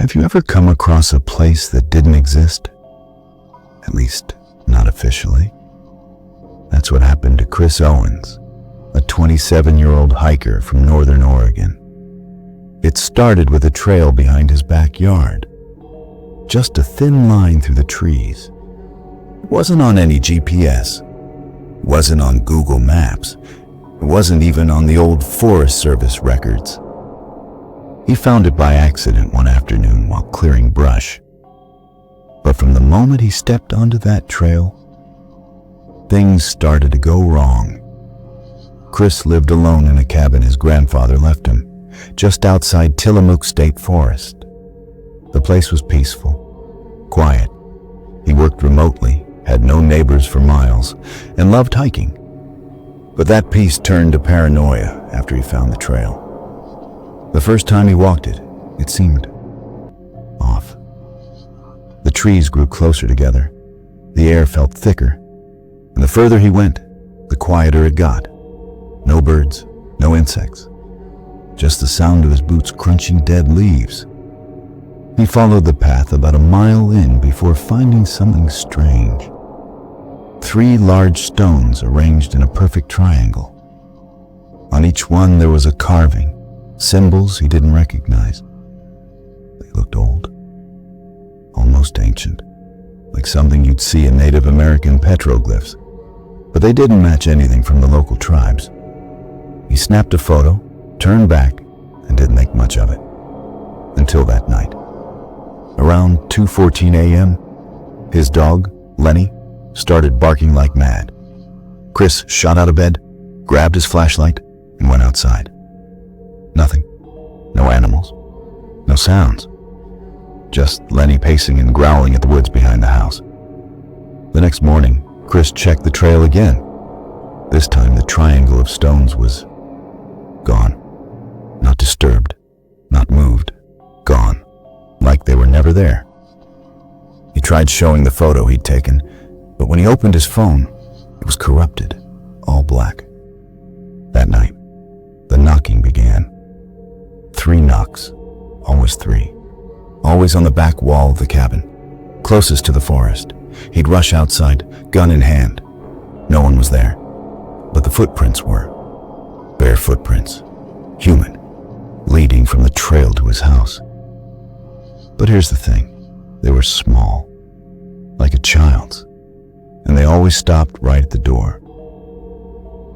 Have you ever come across a place that didn't exist? At least, not officially. That's what happened to Chris Owens, a 27-year-old hiker from Northern Oregon. It started with a trail behind his backyard, just a thin line through the trees. It wasn't on any GPS, wasn't on Google Maps, it wasn't even on the old Forest Service records. He found it by accident one afternoon while clearing brush. But from the moment he stepped onto that trail, things started to go wrong. Chris lived alone in a cabin his grandfather left him, just outside Tillamook State Forest. The place was peaceful, quiet. He worked remotely, had no neighbors for miles, and loved hiking. But that peace turned to paranoia after he found the trail. The first time he walked it, it seemed off. The trees grew closer together. The air felt thicker. And the further he went, the quieter it got. No birds, no insects. Just the sound of his boots crunching dead leaves. He followed the path about a mile in before finding something strange. 3 large stones arranged in a perfect triangle. On each one there was a carving, symbols he didn't recognize. They looked old, almost ancient, like something you'd see in Native American petroglyphs, but they didn't match anything from the local tribes. He snapped a photo, turned back, and didn't think much of it. Until that night. Around 2:14 a.m., his dog, Lenny, started barking like mad. Chris shot out of bed, grabbed his flashlight, and went outside. Nothing. No animals. No sounds. Just Lenny pacing and growling at the woods behind the house. The next morning, Chris checked the trail again. This time the triangle of stones was gone. Not disturbed, not moved, gone, like they were never there. He tried showing the photo he'd taken, but when he opened his phone, it was corrupted, all black. That night, the knocking began. 3 knocks, always 3. Always on the back wall of the cabin, closest to the forest. He'd rush outside, gun in hand. No one was there, but the footprints were. Bare footprints, human, leading from the trail to his house. But here's the thing, they were small, like a child's, and they always stopped right at the door.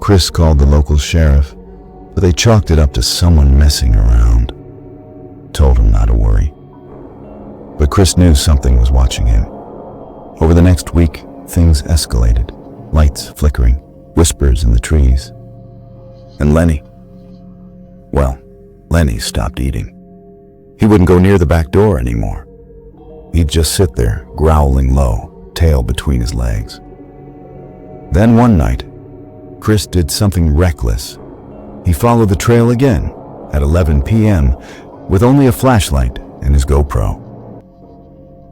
Chris called the local sheriff, but they chalked it up to someone messing around. Told him not to worry. But Chris knew something was watching him. Over the next week, things escalated. Lights flickering, whispers in the trees. And Lenny stopped eating. He wouldn't go near the back door anymore. He'd just sit there, growling low, tail between his legs. Then one night, Chris did something reckless. He followed the trail again at 11 p.m. with only a flashlight and his GoPro.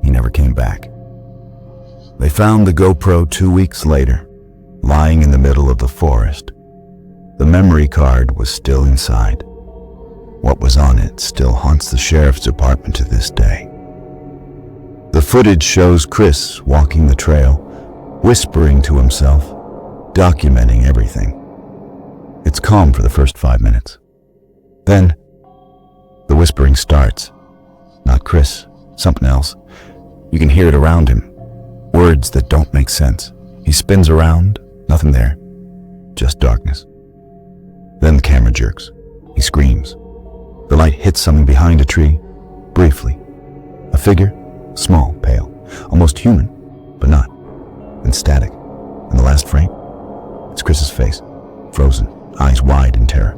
He never came back. They found the GoPro 2 weeks later, lying in the middle of the forest. The memory card was still inside. What was on it still haunts the sheriff's department to this day. The footage shows Chris walking the trail, whispering to himself, documenting everything. It's calm for the first 5 minutes. Then, the whispering starts. Not Chris, something else. You can hear it around him. Words that don't make sense. He spins around, nothing there. Just darkness. Then the camera jerks. He screams. The light hits something behind a tree, briefly. A figure, small, pale, almost human, but not. Then static. In the last frame, it's Chris's face, frozen, eyes wide in terror.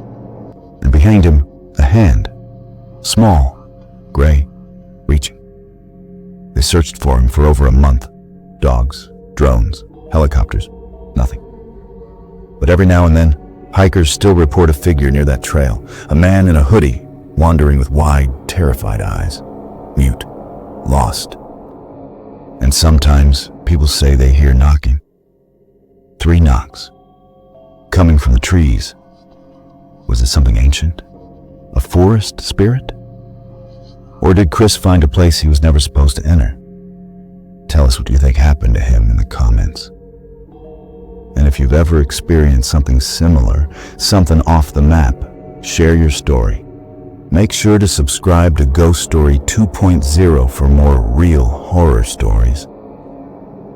And behind him, a hand, small, gray, reaching. They searched for him for over a month. Dogs, drones, helicopters, nothing. But every now and then, hikers still report a figure near that trail, a man in a hoodie, wandering with wide, terrified eyes, mute, lost. And sometimes people say they hear knocking. 3 knocks, coming from the trees. Was it something ancient? A forest spirit? Or did Chris find a place he was never supposed to enter? Tell us what you think happened to him in the comments. And if you've ever experienced something similar, something off the map, share your story. Make sure to subscribe to Ghost Story 2.0 for more real horror stories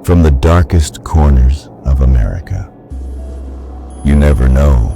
from the darkest corners of America. You never know